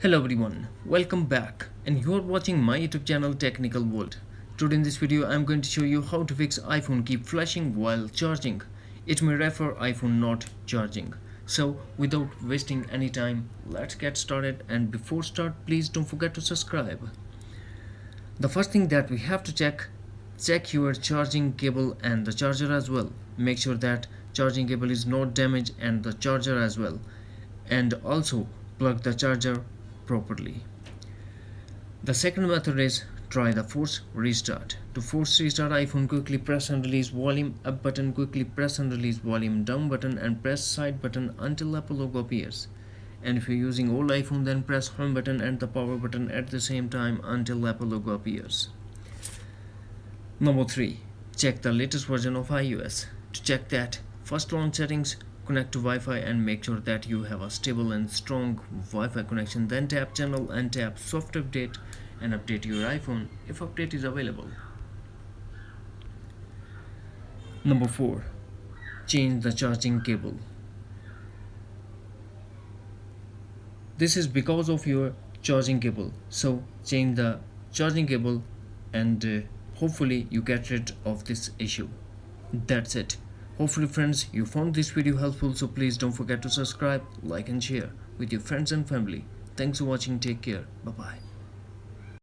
Hello everyone, welcome back and you are watching my YouTube channel Technical World. Today in this video I am going to show you how to fix iPhone keep flashing while charging. It may refer iPhone not charging. So without wasting any time, let's get started, and before start please don't forget to subscribe. The first thing that we have to check your charging cable and the charger as well. Make sure that charging cable is not damaged and the charger as well, and also plug the charger properly. The second method is try the force restart. To force restart iPhone, quickly press and release volume up button, quickly press and release volume down button, and press side button until Apple logo appears. And if you're using old iPhone, then press home button and the power button at the same time until Apple logo appears. Number 3. Check the latest version of iOS. To check that, first launch settings, connect to Wi-Fi and make sure that you have a stable and strong Wi-Fi connection. Then tap channel and tap soft update and update your iPhone if update is available. Number 4. Change the charging cable. This is because of your charging cable, so change the charging cable and hopefully you get rid of this issue. That's it. Hopefully friends, you found this video helpful, so please don't forget to subscribe, like and share with your friends and family. Thanks for watching. Take care. Bye bye.